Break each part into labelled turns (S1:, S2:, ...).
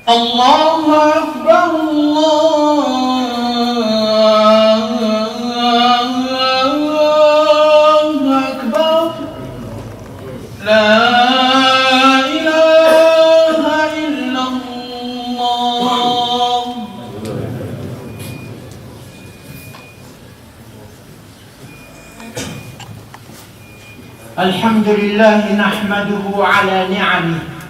S1: الله أكبر الله أكبر لا إله إلا الله. الحمد لله نحمده على نعمه.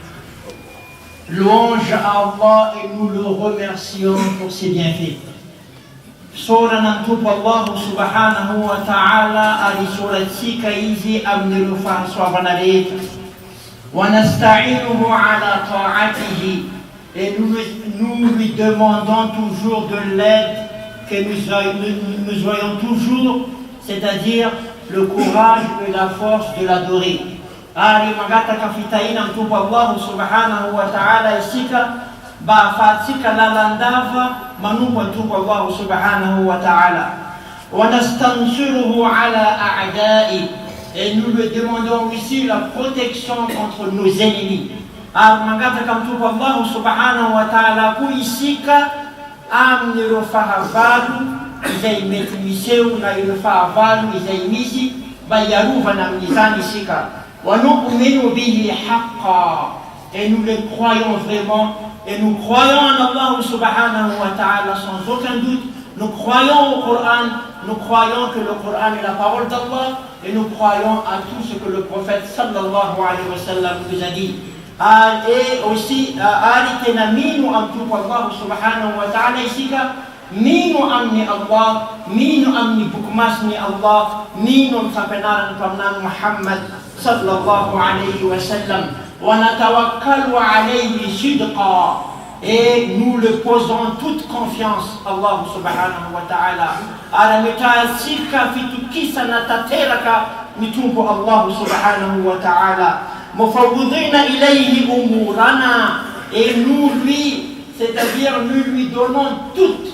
S1: Louange à Allah et nous le remercions pour ses bienfaits. Sura nantupu Allah subhanahu wa ta'ala alisuratika hizi amnilofaswavanaleta wanasta'inuhu ala ta'atihi, et nous lui demandons toujours de l'aide, que nous ayons toujours, c'est-à-dire le courage et la force de l'adorer. Ali magata kafitaina mtupu Allah subhanahu wa ta'ala isika ba fatika lalandava manupa mtupu Allah subhanahu wa ta'ala wa nastansuruhu ala a'da'i, et nous lui demandons ici la protection contre nos ennemis. Ali magata kamtupu Allah subhanahu wa ta'ala ku isika amniro fahavalu izaimetmiseu na ilofahavalu izaimisi bayaruva na mizani isika. وَنُؤْمِنُ بِهِ حَقًّا, et nous le croyons vraiment, et nous croyons en Allah subhanahu wa ta'ala sans aucun doute. Nous croyons au Coran, nous croyons que le Coran est la parole d'Allah, et nous croyons à tout ce que le prophète sallallahu alayhi wa sallam nous a dit. Et aussi aritena minu amtupu Allah subhanahu wa ta'ala isika minu amni Allah, minu amni bukmasni Allah, minu mtapenaran pamnan Muhammad sallallahu alayhi wa sallam, wa natawakkalu alayhi sidqa, et nous le posons toute confiance Allah subhanahu wa ta'ala. Ala mitaasika fitukisa natateraka mitumbu Allah subhanahu wa ta'ala, mufawwidina ilayhi umurana, et nous lui, c'est-à-dire nous lui donnons toute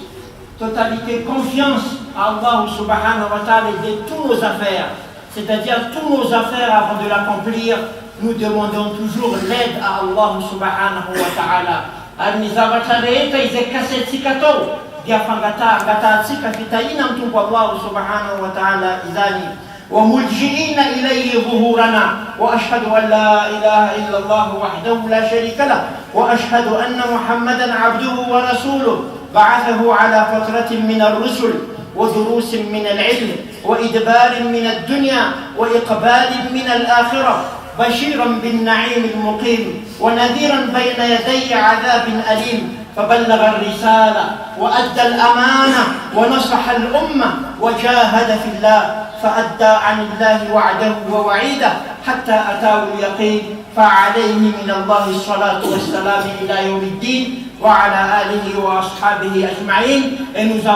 S1: totalité confiance à Allah subhanahu wa ta'ala de toutes nos affaires. C'est-à-dire tous nos affaires avant de l'accomplir, nous demandons toujours l'aide à Allah subhanahu wa ta'ala. Al-Nizavatareta izekasetikato, diafangata tsika fitaina mtupu Allah subhanahu wa ta'ala izani. وملجئين إليه ظهورنا، وأشهد أن لا إله إلا الله وحده لا شريك له، وأشهد أن محمدا عبده ورسوله بعثه على فترة من الرسل ودروس من العلم وإدبار من الدنيا وإقبال من الآخرة، بشيرا بالنعيم المقيم ونذيرا بين يدي عذاب أليم، فبلغ الرسالة وأدى الأمانة ونصح الأمة وجاهد في الله فأدى عن الله وعده ووعيده حتى أتاه اليقين، فعليه من الله الصلاة والسلام إلى يوم الدين وعلى آله وأصحابه أجمعين. Et nous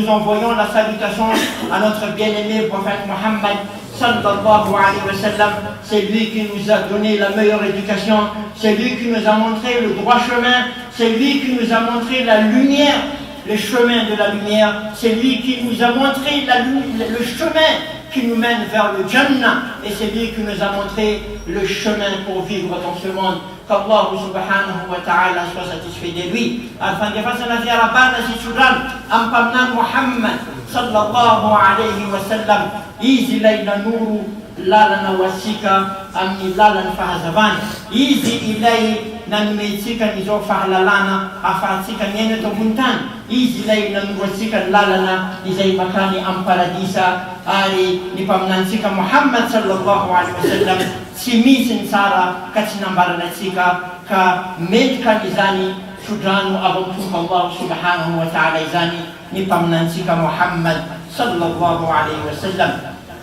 S1: envoyons la salutation à notre bien-aimé prophète Mohammed sallallahu alayhi wa sallam. C'est lui qui nous a donné la meilleure éducation, c'est lui qui nous a montré le droit chemin, c'est lui qui nous a montré la lumière, le chemin de la lumière, c'est lui qui nous a montré le chemin qui nous mène vers le Jannah, et c'est lui qui nous a montré le chemin pour vivre dans ce monde. Qu'Allah subhanahu wa ta'ala soit satisfait de lui. Afin de faire la ziarabana si sudan ampamnan Muhammad sallallahu alayhi wa sallam izi layla nuru lalana wasika amni lalana fahazavan izi ilay nanmetsika nizo fahalalana afatsika miene to buntan izi layla nuwasika lalana izay makani amparadisa ari nipamnansika Muhammad sallallahu alayhi wa sallam simisin sara katinambaranatsika ka metka izani sudranu abuntu Allah subhanahu wa ta'ala izani nipamnansika Muhammad sallallahu alayhi wa sallam.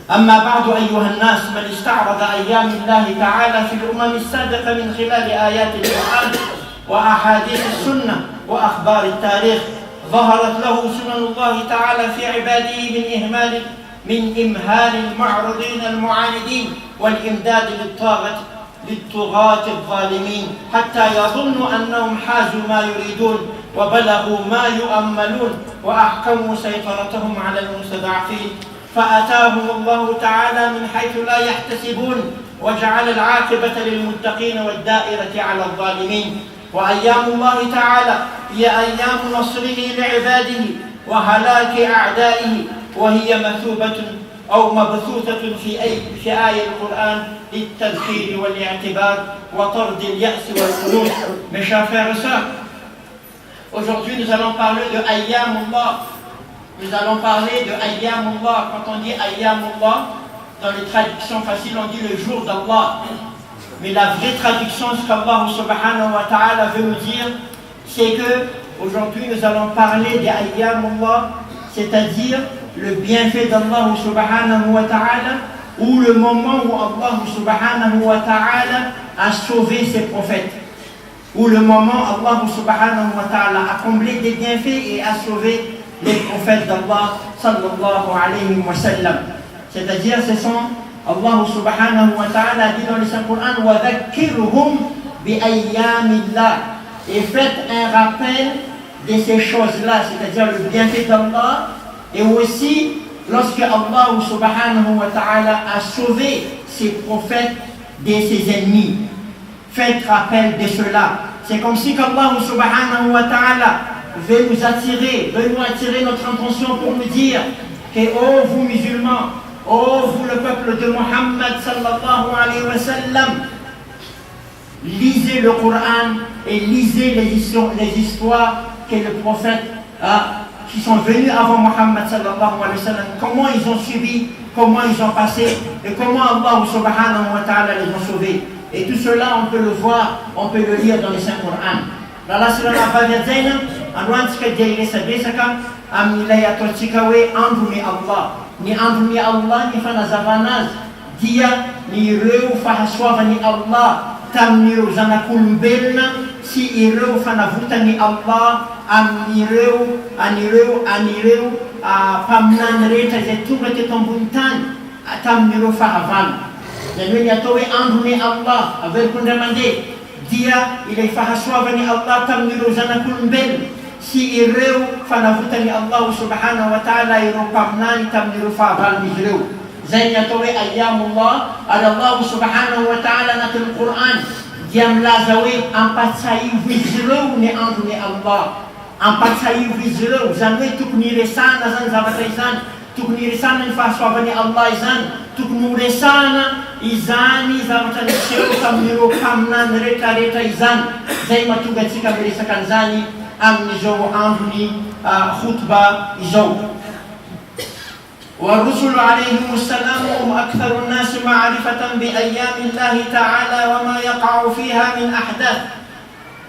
S1: أما بعد أيها الناس، من استعرض أيام الله تعالى في الأمم السابقة من خلال آيات القرآن وأحاديث السنة وأخبار التاريخ ظهرت له سنن الله تعالى في عباده من إمهال المعرضين المعاندين والإمداد للطغاة الظالمين حتى يظنوا أنهم حازوا ما يريدون وبلغوا ما يؤملون وأحكموا سيطرتهم على المستضعفين، فأتاهم الله تعالى من حيث لا يحتسبون وجعل العاقبة للمتقين والدائرة على الظالمين. وأيام الله تعالى هي أيام نصره لعباده وهلاك أعدائه، وهي مثوبة أو مبثوثة في آية القرآن للتذكير والاعتبار وطرد اليأس والقنوط. Mes chers frères et sœurs, aujourd'hui nous allons parler de Ayyamullah. Nous allons parler de Ayyamullah. Quand on dit Ayyamullah, dans les traductions faciles, on dit le jour d'Allah. Mais la vraie traduction, ce qu'Allah subhanahu wa ta'ala veut nous dire, c'est que aujourd'hui nous allons parler des Ayyamullah, c'est-à-dire le bienfait d'Allah subhanahu wa ta'ala, ou le moment où Allah subhanahu wa ta'ala a sauvé ses prophètes, ou le moment où Allah subhanahu wa ta'ala a comblé des bienfaits et a sauvé les prophètes d'Allah sallallahu alayhi wa sallam. C'est-à-dire ce sont Allah subhanahu wa ta'ala dit dans le Saint-Coran wa dhakkirhum bi ayyamillah, et faites un rappel de ces choses-là, c'est-à-dire le bienfait d'Allah, et aussi lorsque Allah subhanahu wa ta'ala a sauvé ses prophètes de ses ennemis. Faites rappel de cela. C'est comme si qu'Allah subhanahu wa ta'ala veut nous attirer notre attention pour nous dire que, oh vous musulmans, oh vous le peuple de Muhammad sallallahu alayhi wa sallam, lisez le Coran et lisez les histoires que le prophète qui sont venus avant Muhammad sallallahu alayhi wa sallam, comment ils ont subi, comment ils ont passé et comment Allah subhanahu wa ta'ala les a sauvés. Et tout cela on peut le voir, on peut le lire dans les Saint Coran. Lala sila na bagadzena anwan tsika dia iresabesaka amin'ny ilay ataontsika hoe andro ny Allah. Ny andro ny Allah ny fanazavana azy dia ny ireo fahasoavan'ny Allah tamin'ireo zanak'olombelona sy ireo fanavotany Allah anireo mpaminany rehetra izay tonga teto ambony tany tamin'ireo fahavalo. Zany hoe ny atao hoe andro ny Allah averiko indray mandeha dia ilay fahasoavan'ny Allah tamin'ireo zanak'olombelona sy ireo fanavotany Allah subhanahu wa ta'ala ireo mpaminany tamin'ireo fahavalon'izy ireo. Zay ny atao hoe Ayyamullah. Ary Allah subhanahu wa ta'ala anatin'ny Quran dia milaza hoe ampatsiahivo izy ireo ny andro ny Allah, ampatsiahivo izy ireo, zany hoe tokony iresana zany zavatra izany, tokony iresana ny fahasoavan'ny Allah izany, tokony horesana izany zavatra niseho tamin'ireo mpaminany rehetrarehetra izany. Zay mahatonga antsika miresaka an'izany amin'izao andro ny khutba izao. والرسل عليهم السلام هم أكثر الناس معرفة بأيام الله تعالى وما يقع فيها من أحداث.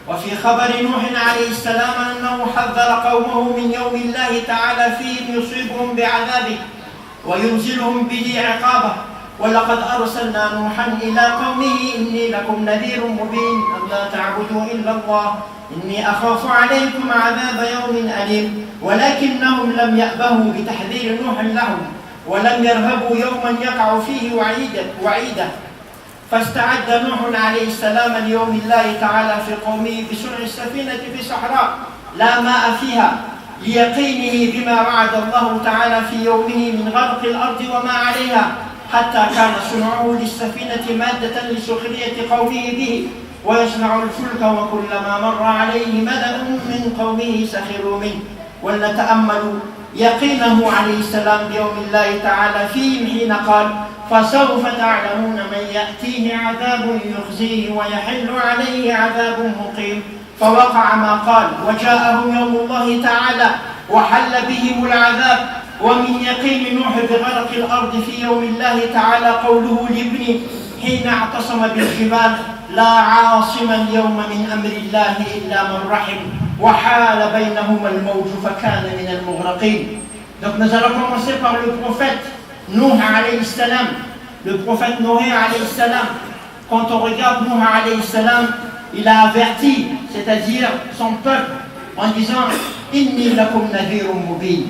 S1: وفي خبر نوح عليه السلام أنه حذر قومه من يوم الله تعالى فيه يصيبهم بعذابه وينزلهم به عقابه. ولقد أرسلنا نوحا إلى قومه إني لكم نذير مبين ألا تعبدوا إلا الله إني أخاف عليكم عذاب يوم أليم. ولكنهم لم يأبهوا بتحذير نوح لهم ولم يرهبوا يوما يقع فيه وعيدا. فاستعد نوح عليه السلام ليوم الله تعالى في قومه بصنع السفينة في صحراء لا ماء فيها ليقينه بما وعد الله تعالى في يومه من غرق الأرض وما عليها، حتى كان صنعه للسفينة مادة لسخرية قومه به ويصنع الفلك وكلما مر عليه ملأ من قومه سخروا منه. ولنتأمل يقينه عليه السلام بيوم الله تعالى فيهم حين قال فسوف تعلمون من يأتيه عذاب يخزيه ويحل عليه عذاب مقيم. فوقع ما قال وجاءهم يوم الله تعالى وحل بهم العذاب. ومن يقين نوح بغرق الأرض في يوم الله تعالى قوله لابنه حين اعتصم بالجبال لا عاصم اليوم من أمر الله إلا من رحم وحال بينهما الموج فكان من المغرقين. Donc nous allons commencer par le prophète Nuh alayhi salam. Le prophète Noé alayhi salam, quand on regarde Nuh alayhi salam, il a averti, c'est-à-dire son peuple, en disant Inni lakum nadhirun mubin.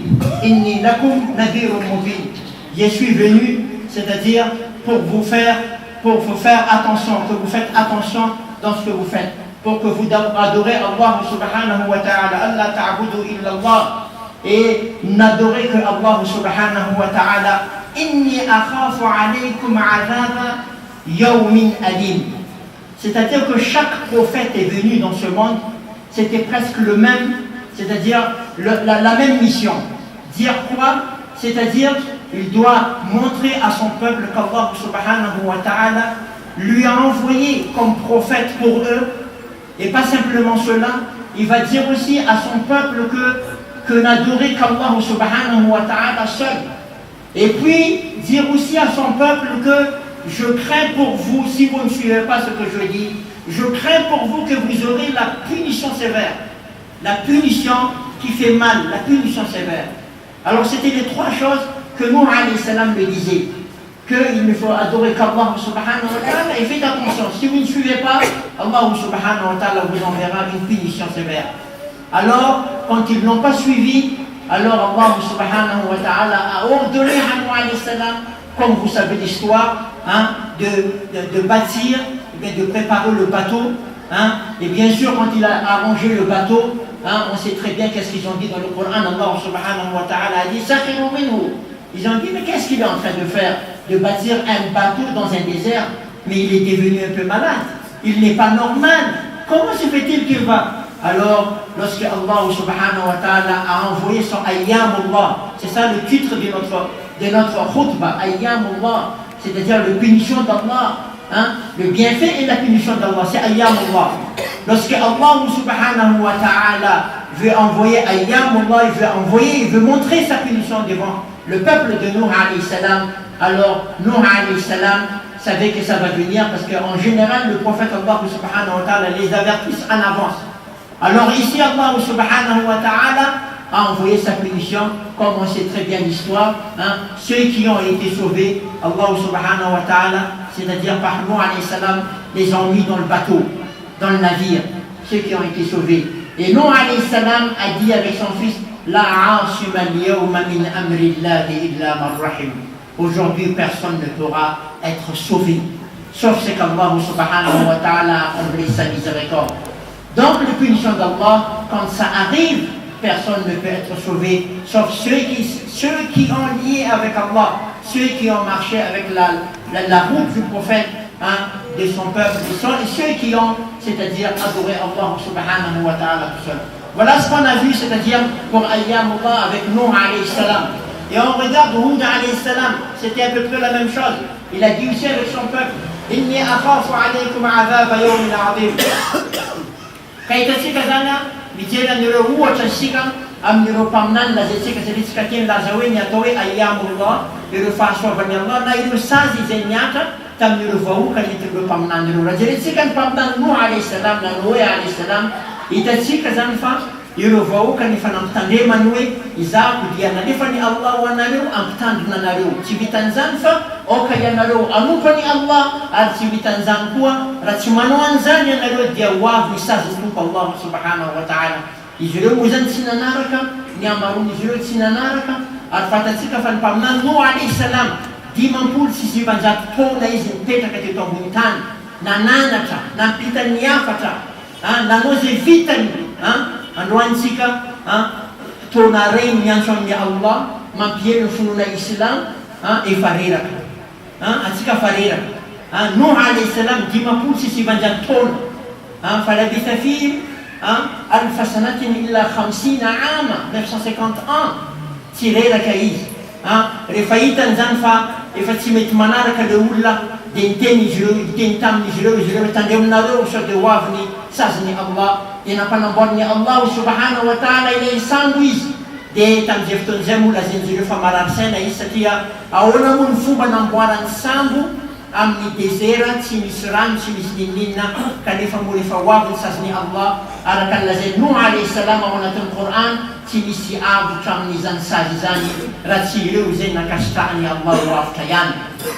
S1: Inni lakum nadhirun mubin. Je suis venu, c'est-à-dire pour vous faire attention, que vous faites attention dans ce que vous faites, pour que vous adorez Allah subhanahu wa ta'ala, Allah ta'budu illa Allah, et n'adorez que Allah subhanahu wa ta'ala. Inni akhafu alaykum adhaba yawmin alim. C'est-à-dire que chaque prophète est venu dans ce monde, c'était presque le même, c'est-à-dire la même mission. Dire quoi? C'est-à-dire, il doit montrer à son peuple qu'Allah subhanahu wa ta'ala lui a envoyé comme prophète pour eux, et pas simplement cela, il va dire aussi à son peuple que n'adorer qu'Allah subhanahu wa ta'ala seul. Et puis, dire aussi à son peuple que je crains pour vous, si vous ne suivez pas ce que je dis, je crains pour vous que vous aurez la punition sévère. La punition qui fait mal, la punition sévère. Alors c'était les trois choses que Nuh alayhi salam me disait. Qu'il ne faut adorer qu'Allah subhanahu wa ta'ala, et faites attention, si vous ne suivez pas, Allah subhanahu wa ta'ala vous enverra une punition sévère. Alors, quand ils n'ont pas suivi, alors Allah subhanahu wa ta'ala a ordonné à Nuh alayhi salam, comme vous savez l'histoire, de bâtir, de préparer le bateau. Et bien sûr, quand il a arrangé le bateau, on sait très bien qu'est-ce qu'ils ont dit dans le Coran. Allah subhanahu wa ta'ala a dit Sakhiru minhu. Ils ont dit, mais qu'est-ce qu'il est en train de faire? De bâtir un bateau dans un désert? Mais il est devenu un peu malade. Il n'est pas normal. Comment se fait-il qu'il va? Alors, lorsque Allah subhanahu wa ta'ala a envoyé son Ayyamullah, c'est ça le titre de notre khutbah, Ayyamullah, c'est-à-dire la punition d'Allah. Le bienfait et la punition d'Allah, c'est Ayyamullah. Lorsque Allah subhanahu wa ta'ala veut envoyer Ayyamullah, il veut montrer sa punition devant le peuple de Nuh alayhi salam. Alors Nuh alayhi salam savait que ça va venir, parce qu'en général le prophète Allah subhanahu wa ta'ala les avertisse en avance. Alors ici Allah subhanahu wa ta'ala a envoyé sa punition, comme on sait très bien l'histoire. Ceux qui ont été sauvés, Allah subhanahu wa ta'ala, c'est-à-dire par Nuh alayhi salam, les ont mis dans le bateau, dans le navire, ceux qui ont été sauvés. Et Nuh alayhi salam a dit avec son fils, La asima al-yawma min amri Allahi illa man rahim. Aujourd'hui, personne ne pourra être sauvé, sauf ce qu'Allah subhanahu wa ta'ala a comblé sa miséricorde. Donc, la punition d'Allah, quand ça arrive, personne ne peut être sauvé, sauf ceux qui ont lié avec Allah, ceux qui ont marché avec la route du prophète, de son peuple, et ceux qui ont, c'est-à-dire adoré Allah subhanahu wa ta'ala tout seul. Voilà ce qu'on a vu, c'est-à-dire pour Ayyamullah avec Nuh alayhi salam. Et on regarde Hud alayhi salam, c'était à peu près la même chose. Il a dit aussi avec son peuple, Inni akhafu alaykum azaba yawmin azim. Kaitatsika zany mijeran'ireo ohatra isika amin'ireo mpaminany lazaitsika satria teny laza hoe ny atao hoe Ayyamullah, ireo fahasoavan'ny Allah, na ireo sazy izay niatra tamin'ireo vahoaka nentin'ireo mpaminany ireo. Raha jerentsika ny mpaminany Nuh alayhi salam na Noé alayhi salam, hitatsika zany fa ireo vahoaka nefa nampitandremany hoe izako dia nalefa ny Allah ho anareo, ampitandrina anareo. Tsy vitan'izany fa oka ianareo anompany Allah, ary tsy vitan'izany koa raha tsy manao an'izany ianareo dia ho avy ny sazy tompo Allah subhanahu wa ta'ala. Izy ireo moa zany tsy nanaraka, ny amaron'izy ireo tsy nanaraka, ary fatatsika fa ny mpaminany Nuh alayhi salam 590 taona izy nipetraka teto ambony tany, nananatra, nampita ny afatra, nanao zay vitany. Androantsika taona reny miantso amin'ny Allah, mampiely ny finoana Islam, efa reraka. Atsika fa reraka. Nuh alayhi salam 590 taona. Falabitha fihim alfa sanatin illa 50 ama, 950 ans. Tsy reraka izy. Rehefa hitan'izany fa efa tsy mety manaraka le olona, dia niteny izy ireo, niteny tamin'izy ireo tandreminareo sao dia ho avy ny sazin'ny Allah. Dia nampanamboarany Allah subhanahu wa ta'ala ilay sambo izy. Dia tamin'izay fotoan'izay moa lazain'izy ireo fa marary saina izy, satria ahoana moa ny fomba namboarany sambo amin'ny désert, tsy misy rano, tsy misy ninninna, kanefa moa rehefa ho avy ny sazin'ny Allah, araka ny lazainy Nuh alayhi salam ao anatin'ny Coran, tsy misy avotra amin'izany sazy izany raha tsy ireo izay nakasitrahany Allah ho avitra ihany.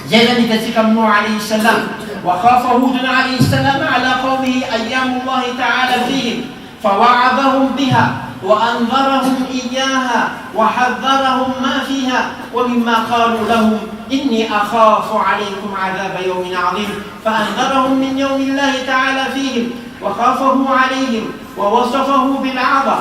S1: Zay zany hitatsika amin'ny Nuh alayhi salam. وخاف هود عليه السلام على قومه أيام الله تعالى فيهم فوعظهم بها وأنذرهم إياها وحذرهم ما فيها ومما قالوا لهم إني أخاف عليكم عذاب يوم عظيم فأنذرهم من يوم الله تعالى فيهم وخافه عليهم ووصفه بالعظى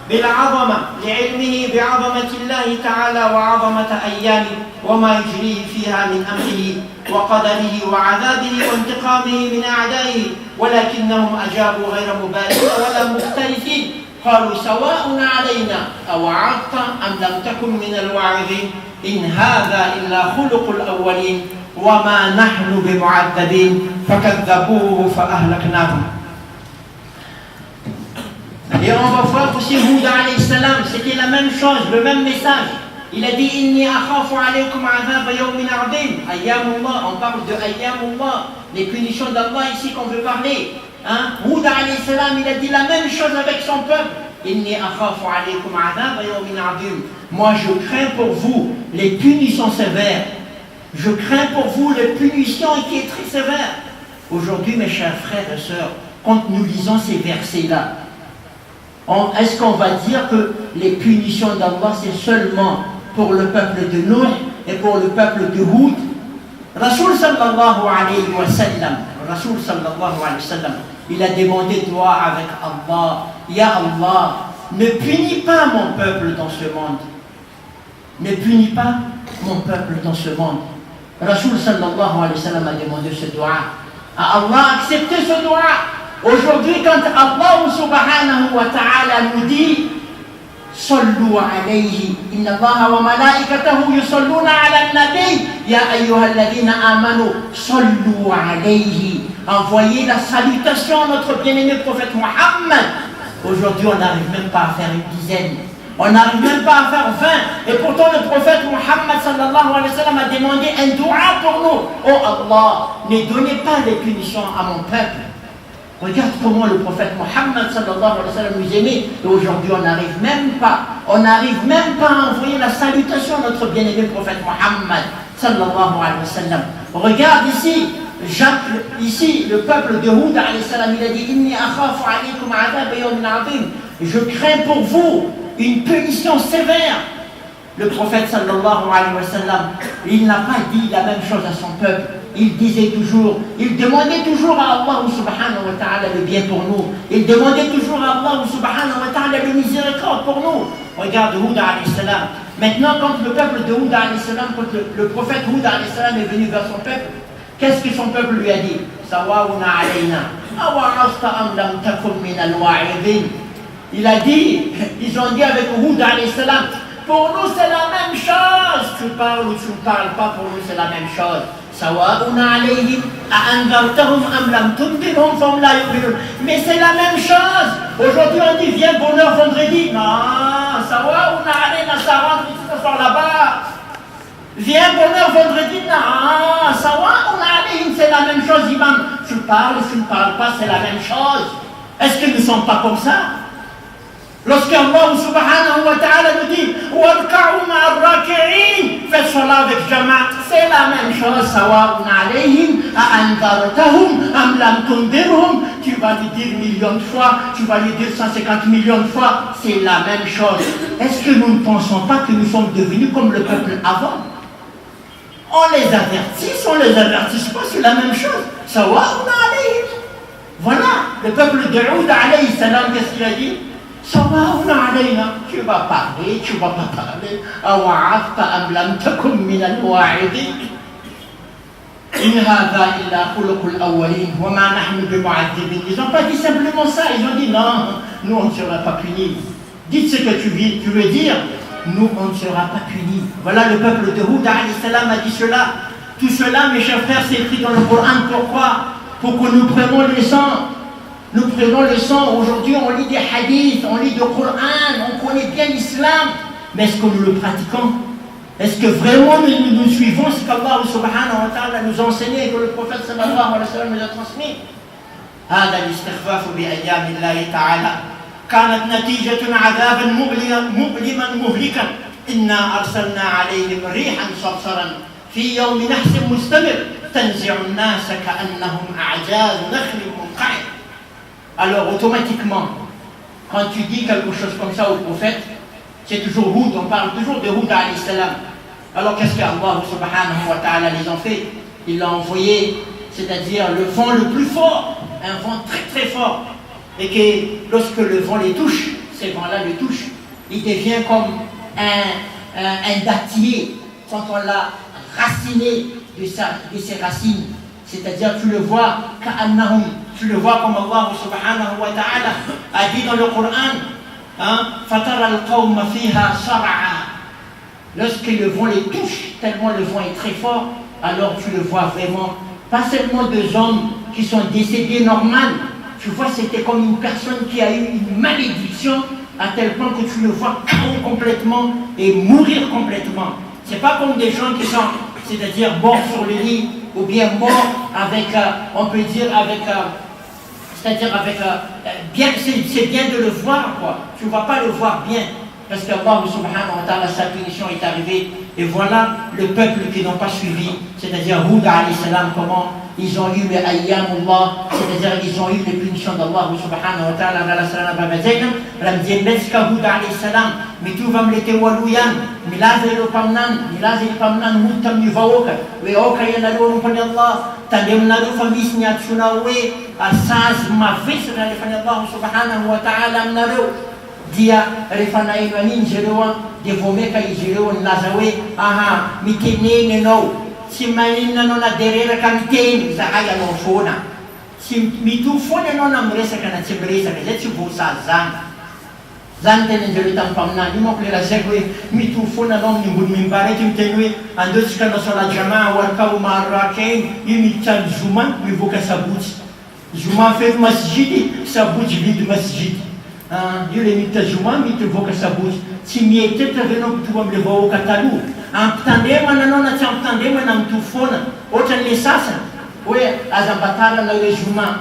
S1: بالعظمة لعلمه بعظمة الله تعالى وعظمة أيامه وما يجريه فيها من أمره وقدره وعذابه وانتقامه من أعدائه، ولكنهم أجابوا غير مبالين ولا مختلفين، قالوا سواء علينا أوعظت أم لم تكن من الواعظين، إن هذا إلا خلق الأولين وما نحن بمعذبين، فكذبوه فأهلكناهم. Et on va voir aussi Hud alayhi salam, c'était la même chose, le même message. Il a dit Inni akhafu alaykum azab yawmin azim. Ayyamullah, on parle de Ayyamullah, les punitions d'Allah ici qu'on veut parler. Hud alayhi salam, il a dit la même chose avec son peuple. Inni akhafu alaykum azab yawmin azim. Moi je crains pour vous les punitions sévères. Je crains pour vous les punitions qui est très sévères. Aujourd'hui, mes chers frères et sœurs, quand nous lisons ces versets-là, est-ce qu'on va dire que les punitions d'Allah c'est seulement pour le peuple de Nuh et pour le peuple de Hud? Rasoul sallallahu alayhi wa sallam, il a demandé dua avec Allah. Ya Allah, ne punis pas mon peuple dans ce monde. Ne punis pas mon peuple dans ce monde. Rasoul sallallahu alayhi wa sallam a demandé ce dua. Allah a accepté ce dua. Aujourd'hui, quand Allah subhanahu wa ta'ala nous dit Sallu alayhi, inna Allah wa malaikatahu yusalluna ala nabi, ya ayyuhalladhina amanu, sallu alayhi. Envoyez la salutation à notre bien-aimé prophète Muhammad. Aujourd'hui, on n'arrive même pas à faire une dizaine. On n'arrive même pas à faire 20. Et pourtant, le prophète Muhammad sallallahu alayhi wa sallam a demandé un dua pour nous. Oh Allah, ne donnez pas les punitions à mon peuple. Regarde comment le prophète Muhammad sallallahu alayhi wa sallam nous aimait. Et aujourd'hui, on n'arrive même pas à envoyer la salutation à notre bien-aimé prophète Muhammad sallallahu alayhi wa sallam. Regarde ici, le peuple de Hud alayhi salam, il a dit Inni akhafu alaykum adhab yawmin azim. Je crains pour vous une punition sévère. Le prophète sallallahu alayhi wa sallam, il n'a pas dit la même chose à son peuple. Il demandait toujours à Allah subhanahu wa ta'ala le bien pour nous. Il demandait toujours à Allah subhanahu wa ta'ala le miséricorde pour nous. Regarde Hud alayhi salam. Maintenant, quand le peuple de Hud alayhi salam, quand le prophète Hud alayhi salam est venu vers son peuple, qu'est-ce que son peuple lui a dit? Sawa'un alayna awa'asta am lam takum min al-wa'idin. Il a dit, ils ont dit avec Hud alayhi salam, pour nous c'est la même chose. Tu parles ou tu ne parles pas, pour nous c'est la même chose. Mais c'est la même chose. Aujourd'hui on dit viens bonheur vendredi. Non, ça rentre ce soir là-bas. Viens bonheur vendredi. Non, c'est la même chose, imam. Tu parles ou tu ne parles pas, c'est la même chose. Est-ce que nous ne sommes pas comme ça? Lorsque Allah subhanahu wa ta'ala nous dit Warka'u ma'ar-raki'in, faites cela avec Jamaat, c'est la même chose. Sawa'un alayhim a'andartahum am lam tundirhum. Tu vas lui dire millions de fois, tu vas lui dire 150 millions de fois, c'est la même chose. Est-ce que nous ne pensons pas que nous sommes devenus comme le peuple avant? On les avertit pas, c'est la même chose. Sawa'un alayhim. Voilà, le peuple de Hud alayhi salam, qu'est-ce qu'il a dit? Sawa'un alayna, tu vas parler, tu vas pas parler. Awa'afta am lam takum min al-wa'idin. In hadha illa khuluqul awwalin wa ma nahnu bimu'adhibin. Ils n'ont pas dit simplement ça, ils ont dit non, nous on ne sera pas punis. Dites ce que tu veux dire, nous on ne sera pas punis. Voilà, le peuple de Hud alayhi salam a dit cela. Tout cela, mes chers frères, c'est écrit dans le Coran. Pourquoi? Pour que nous prenions les leçons. Nous prenons le sang, aujourd'hui on lit des hadiths, on lit le Coran, on connaît bien l'islam, mais est-ce que nous le pratiquons? Est-ce que vraiment nous suivons ce qu'Allah subhanahu wa ta'ala nous a enseigné et que le prophète sallallahu alayhi wa sallam nous a transmis? هذا الاستخفاف بأيام الله تعالى كانت نتيجة عذابا مؤلما مهلكا إنا أرسلنا عليهم ريحا صرصرا في يوم نحس مستمر تنزع الناس كأنهم أعجاز نخل منقعر. Alors automatiquement, quand tu dis quelque chose comme ça au prophète, c'est toujours Hud, on parle toujours de Hud alayhi salam. Alors qu'est-ce qu'Allah subhanahu wa ta'ala les a fait? Il l'a envoyé, c'est-à-dire le vent le plus fort, un vent très très fort. Et que lorsque le vent les touche, ces vents-là le touchent. Il devient comme un dattier quand on l'a raciné de ses racines. C'est-à-dire, tu le vois, ka'annahum, tu le vois comme Allah subhanahu wa ta'ala a dit dans le Coran, fatara al-qawma fiha sar'a. Lorsque le vent les touche, tellement le vent est très fort, alors tu le vois vraiment, pas seulement deux hommes qui sont décédés normal, tu vois c'était comme une personne qui a eu une malédiction à tel point que tu le vois caler complètement et mourir complètement. C'est pas comme des gens qui sont, c'est-à-dire morts sur le lit, ou bien morts avec, on peut dire avec, c'est-à-dire avec, bien, c'est bien de le voir quoi, tu ne vas pas le voir bien. Parce qu'Allah subhanahu wa ta'ala, sa punition est arrivée. Et voilà le peuple qui n'ont pas suivi, c'est-à-dire Hud alayhi salam, comment ils ont eu les ayyamullah, c'est-à-dire ils ont eu les punitions d'Allah subhanahu wa ta'ala, ala salam babazayna, ramdien meska Hud alayhi salam, mituvam lete waluyan, milazelo pamnan, Hud tam yuvaoka, we oka yanalo rupani Allah, tandem nalo famis ni atsuna we, asaz mavis na lefani Allah subhanahu wa ta'ala nalo. Dia refana iwanin jerewa devomeka ijerewa nazawe aha mitene no simanina no na derera kamiten zahaya no fona sim mitu fona no na mresa kana tsibresa ka jetsi bosa zan tenen jere tampamna ni mo klela zegwe mitu fona no ni bun mimbare timtenwe ando tsika no sola jamaa warka umarraken yimi chan zuma mi voka sabuti zuma fe masjidi sabuti vid masjidi yule mitajuma mituvoka sabuti timieteta veno kutuwa mlevo ukatalu amptandema nanona cha amptandema na mtufona ota ni sasa we azambatara na yule juma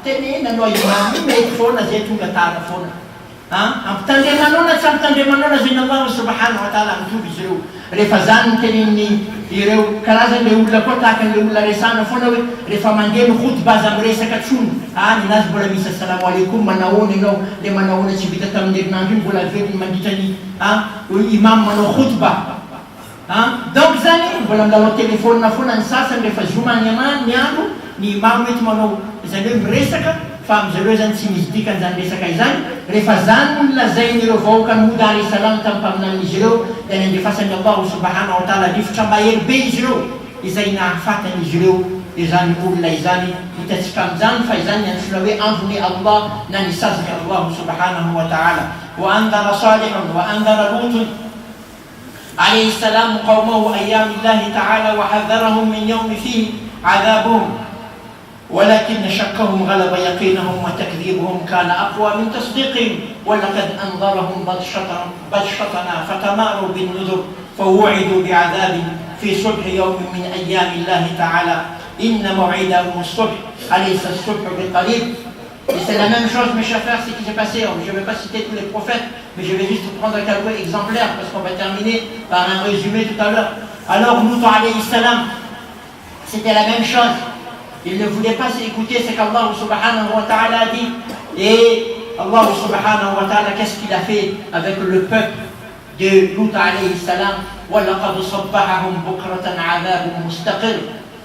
S1: tene na no yuma mitufona zetu ngatara fona amptandema nona cha amptandema nona zina Allah subhanahu wa ta'ala mtubi zeu refazan tenini ireu kalaza leula kota kan leula resana fona we refamandeno khutba zamresa kachun ni nas bola misa assalamu alaikum manaone no le manaone chibita tamdir nanjun bola vedi manditani imam mano khutba donc zani bola ngalo telefone na fona sasa refazuma nyaman nyalo ni imam wetu mano zani mresaka fam zelozan simisdika zandesa kaizan refazan la zaini rovokan Hud alayhi salam tampamna nijro dan ndifasan Allah subhanahu wa ta'ala diftambayer beijro izaina fata nijro izani ulla izani itatskam zan faizan yanslawe anfuni Allah nani sazka Allah subhanahu wa ta'ala wa andara salihun wa andara lut alayhi salam qawmahu ayyam Allah ta'ala wa hadharahum min yawm fihi adhabuhum ولكن شكهم غلب يقينهم وتكذيبهم كان أقوى من تصديقهم ولقد أنظرهم بطشتنا فتماروا بالنذر فوعدوا بعذاب في صبح يوم من أيام الله تعالى إن موعدهم الصبح أليس الصبح بقريب. Et c'est la même chose mes chers frères, ce qui s'est passé. Je ne vais pas citer tous les prophètes, mais je vais juste prendre quelques exemplaires parce qu'on va terminer par un résumé tout à l'heure. Alors Lut alayhi salam, c'était la même chose. Il ne voulait pas s'écouter ce qu'Allah subhanahu wa ta'ala a dit. Et Allah subhanahu wa ta'ala, qu'est-ce qu'il a fait avec le peuple de Lut alayhi salam? وَلَقَدْ صَبَّحَهُمْ بُكْرَةً عَذَابٌ مُسْتَقِرٌ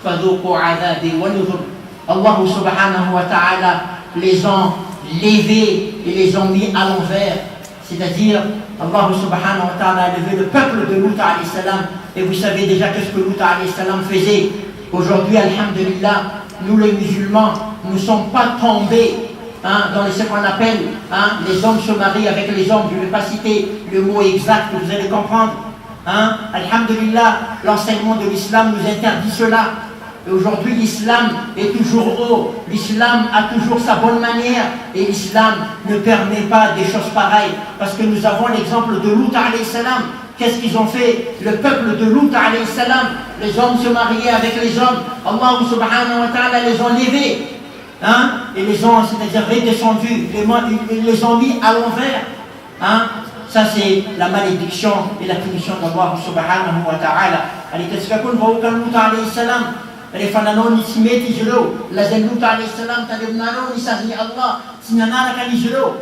S1: فَذُوقُوا عَذَابِي وَنُذُرْ. Allah subhanahu wa ta'ala les ont levés et les ont mis à l'envers. C'est-à-dire, Allah subhanahu wa ta'ala a levé le peuple de Lut alayhi salam. Et vous savez déjà qu'est-ce que Lut alayhi salam faisait. Aujourd'hui, alhamdulillah, nous les musulmans, nous ne sommes pas tombés dans ce qu'on appelle les hommes se marient avec les hommes. Je ne vais pas citer le mot exact, vous allez comprendre. Alhamdulillah, l'enseignement de l'islam nous interdit cela. Et aujourd'hui, l'islam est toujours haut. L'islam a toujours sa bonne manière. Et l'islam ne permet pas des choses pareilles. Parce que nous avons l'exemple de Lut alayhi salam. Qu'est-ce qu'ils ont fait? Le peuple de Lut alayhi salam, les hommes se mariaient avec les hommes. Allah subhanahu wa ta'ala les ont levés. Et les ont, c'est-à-dire redescendus, les ont mis à l'envers. Ça c'est la malédiction et la punition d'Allah subhanahu wa ta'ala. Alitasfakun vaukan Lut alayhi salam. Refananon ni simeti jelo. La zen Lut alayhi salam tadibnanon ni sazni Allah. Sinanara ka ni jelo.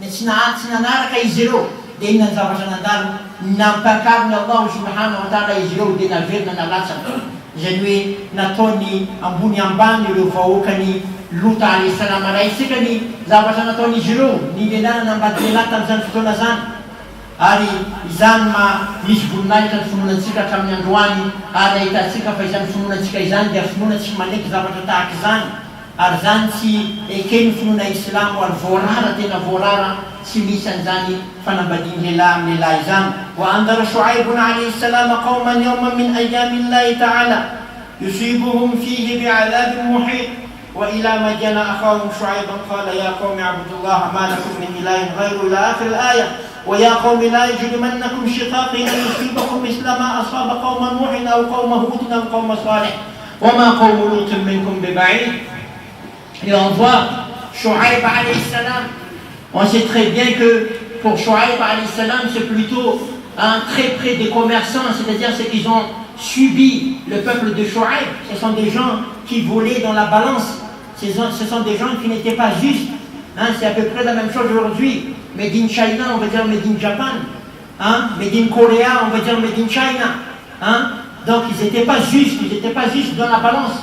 S1: Sinanara ka jelo. Dengan zawatan andal nampakarni Allah subhanahu wa ta'ala iziro de na verna na latsa jenwe na toni ambuni ambani lo vaokani Lota alayhi salam raisika ny zavatra nataon'izy ireo ny lehilahy nambady lehilahy tamin'izany fotoana zany ary izany misy voninahitra ny finoanantsika hatramin'ny androany ary ahitantsika fa izany finoanantsika izany dia finoana tsy maneky zavatra tahaka izany ary zany tsy ekeny finoana islamo ary voarara tena voarara tsy misy an'izany fanambadiany lehilahy amin'ny lehilahy izany wa andara Shuaibun alayhi salam qauman yawman min ayamillahi ta'ala yusibuhum fihi bi'adhabin muhit وإلى مدين أخاهم شعيبا قال يا قوم اعبدوا الله ما لكم من إله غيره إلى آخر الآية ويا قوم لا يجرمنكم شقاقي أن يصيبكم مثل ما أصاب قوم نوح أو قوم هود أو قوم صالح وما قوم لوط منكم ببعيد. Et on voit Shuaib alayhi salam, on sait très bien que pour Shuaib alayhi salam c'est plutôt très près des commerçants, c'est-à-dire c'est qu'ils ont subi le peuple de Shuaib. Ce sont des gens qui volaient dans la balance. Ce sont des gens qui n'étaient pas justes. C'est à peu près la même chose aujourd'hui. Made in China, on va dire Made in Japan. Made in Korea, on va dire Made in China. Donc ils n'étaient pas justes, dans la balance.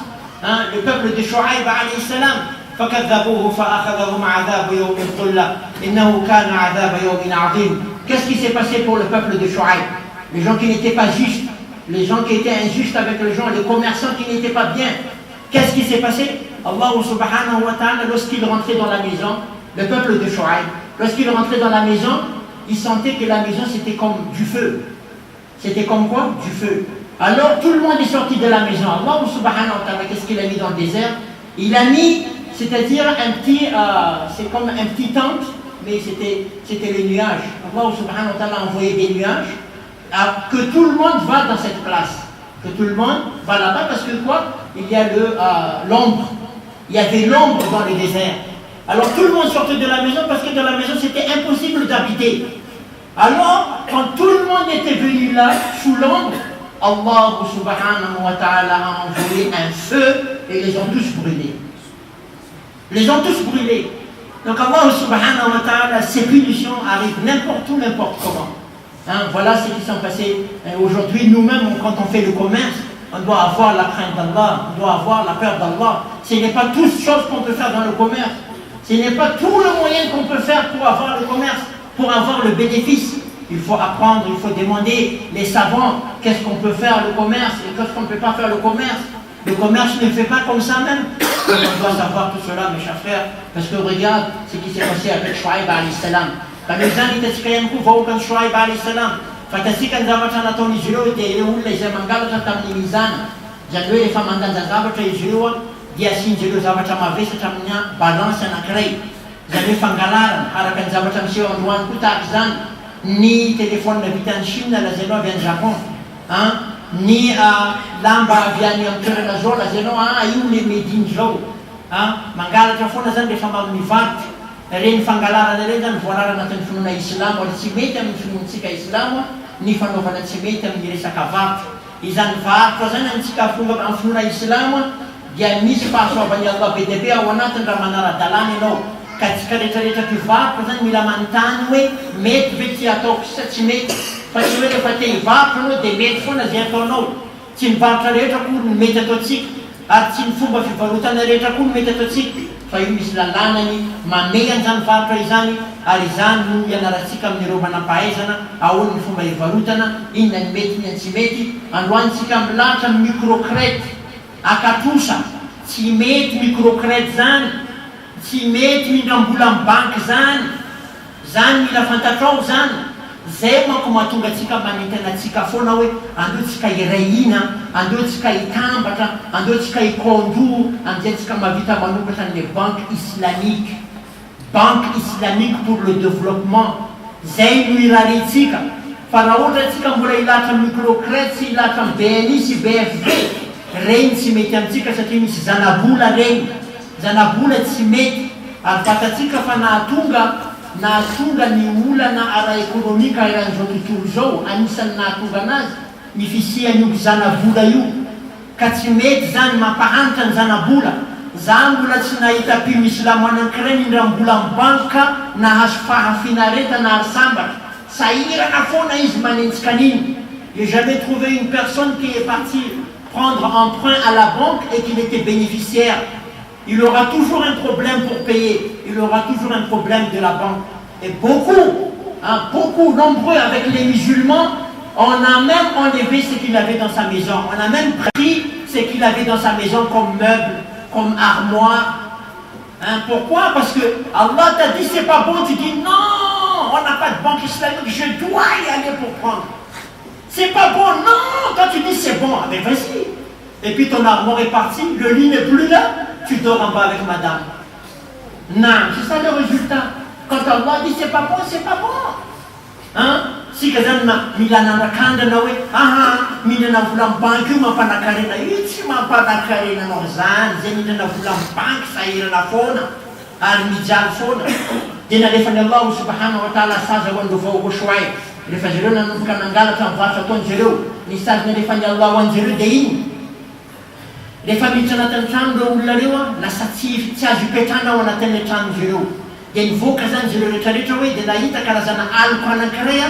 S1: Le peuple de Shuaib alayhi salam. فكذبوه فأخذهم عذاب يوم الظلة إنه كان عذاب يوم عظيم. Qu'est-ce qui s'est passé pour le peuple de Shuaib? Les gens qui n'étaient pas justes, les gens qui étaient injustes avec les gens, les commerçants qui n'étaient pas bien. Qu'est-ce qui s'est passé? Allah subhanahu wa ta'ala, lorsqu'il rentrait dans la maison, le peuple de Shuaib, lorsqu'il rentrait dans la maison, il sentait que la maison c'était comme du feu. C'était comme quoi? Du feu. Alors tout le monde est sorti de la maison. Allah subhanahu wa ta'ala, qu'est-ce qu'il a mis dans le désert? Il a mis, c'est-à-dire un petit, c'est comme un petit tente, mais c'était les nuages. Allah subhanahu wa ta'ala a envoyé des nuages, que tout le monde va dans cette place. Que tout le monde va là-bas parce que quoi? Il y a l'ombre. Il y avait l'ombre dans le désert. Alors tout le monde sortait de la maison parce que dans la maison c'était impossible d'habiter. Alors quand tout le monde était venu là, sous l'ombre, Allah subhanahu wa ta'ala a envoyé un feu et les ont tous brûlés. Les ont tous brûlés. Donc Allah subhanahu wa ta'ala, ces punitions arrivent n'importe où, n'importe comment. Voilà ce qui s'est passé aujourd'hui. Nous-mêmes, quand on fait le commerce, on doit avoir la crainte d'Allah, on doit avoir la peur d'Allah. Ce n'est pas toute chose qu'on peut faire dans le commerce. Ce n'est pas tout le moyen qu'on peut faire pour avoir le commerce, pour avoir le bénéfice. Il faut apprendre, il faut demander les savants, qu'est-ce qu'on peut faire le commerce et qu'est-ce qu'on ne peut pas faire le commerce. Le commerce ne fait pas comme ça même. On doit savoir tout cela, mes chers frères, parce que regarde ce qui s'est passé avec Shuaib alayhi salam. Quand les gens étaient convoqués Shuaib alayhi salam, fantasika ny zavatra nataon'izy ireo dia ireo olona izay mangalatra tamin'ny mizana. Zany hoe rehefa mandanja zavatra izy ireo dia asian'izy ireo zavatra mavesatra amin'ny balance anankiray. Zany hoe fangalarana araka ny zavatra miseho androany koa tahaka izany. Ny téléphone vita any Chine lazainao avy any Japon. Ny lamba avy any amin'ny toerana zao lazainao io le mediny zao. Mangalatra foana zany rehefa mivarotra. Reny fangalarana reny zany voarara anatin'ny finoana islamo ary tsy mety amin'ny finoantsika islamo ny fanaovana tsy mety amin'ny resaka varotra. Izany varotra zany amintsika amin'ny finoana islamo dia misy fahasoavan'ny Allah be dia be ao anatiny raha manara-dalàna ianao. Ka tsika rehetrarehetra mpivarotra zany mila manontany hoe mety ve tsy ataoko sa tsy mety. Fa tsy hoe rehefa te hivarotra anao dia mety foana zay ataonao. Tsy mivarotra rehetra koa no mety ataontsika ary tsy ny fomba fivarotana rehetra koa no mety ataontsika. Fa io misy lalànany mamey an'izany varotra izany ary izany no ianarantsika amin'ireo manam-pahaizana ahoana ny fomba hivarotana, inona ny mety, inona ny tsy mety. Androantsika milahatra microcrète akatrosa, tsy mety microcrète zany, tsy mety mindram-bola amin'ny banky zany mila fantatrao zany. Zay manko mahatonga atsika manentana atsika foana hoe andeo tsika irahina, andeo tsika hitambatra, andeo tsika hikondo, amin'izay tsika mahavita manombotra ny banque islamique. Banque islamique pour le développement. Zay no irahantsika. Fa raha ohatra tsika mbola ilahatra microcrète sy ilahatra amin'ny BNI sy BFV, reny tsy mety amintsika satria misy zanabola reny. Zanabola tsy mety. Ary fatatsika fa nahatonga ny olana ara-ekonomika iran'izao tontolo zao, anisan'ny nahatonga anazy ny fisian'io zanabola io. Ka tsy mety zany mampahanitra ny zanabola. Za mbola tsy nahita mpino islamo anankiray mindram-bola amin'ny banka nahazo fahafinareta na ary sambatra. Sahirana foana izy manentsika an'iny. J'ai jamais trouvé une personne qui est partie prendre emprunt à la banque et qui n'était bénéficiaire. il aura toujours un problème pour payer, il aura toujours un problème de la banque. Et beaucoup, nombreux avec les musulmans, on a même enlevé ce qu'il avait dans sa maison, on a même pris ce qu'il avait dans sa maison comme meuble, comme armoire. Pourquoi? Parce que Allah t'a dit c'est pas bon, tu dis non, on n'a pas de banque islamique, je dois y aller pour prendre. C'est pas bon, non, quand tu dis c'est bon, mais vas-y. Et puis ton armoire est parti, le lit n'est plus là, tu dors en bas avec madame. Non, c'est ça le résultat. Quand Allah dit c'est pas bon, c'est pas bon. Si quelqu'un milana kanda nawe, milana vulam banque ma panakarena, itsi ma panakarena no zan, zenina vulam banque saira na fona, armijal fona. Dina lefany Allah subhanahu wa ta'ala saza wando vao shwai. Rehefa zareo nanomboka nangalatra mivarotra ataony zareo, ny sazina lefany Allah ho anjareo dia iny. Rehefa miditra anatin'ny trano ireo olona reo lasa tsy azo ipetrana ao anatin'ilay trano zareo. Dia nivoaka zany zareo rehetrarehetra hoe dia nahita karazana aloka anankiray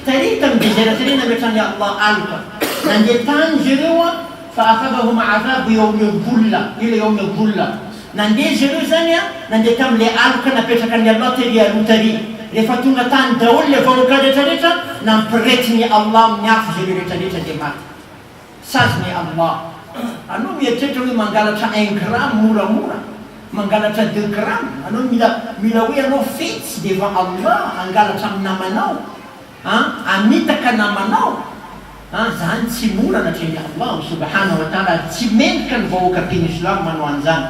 S1: tarita amin'ny désert teny nametrany Allah aloka. Nandeha tany zareo fa akhadhahum adhabu yawmi al-dhulla, ila yawmi al-dhulla. Nandeha zareo zany nandeha tamin'ilay aloka napetrakan'ny Allah tery aloha. Rehefa tonga tany daholo le vahoaka rehetrarehetra nampiretiny Allah amin'ny afo zareo rehetrarehetra dia maty. Saziny Allah. Anao mieritreritra hoe mangalatra 1 gramme moramora, mangalatra 2 grammes. Anao mila hoe anao fetsy devant Allah, angalatra amin'ny namanao, anitaka namanao. Zany tsy mora natren'ny Allah subhanahu wa ta'ala, tsy mendrika ny vahoaka piny islam manao an'izany.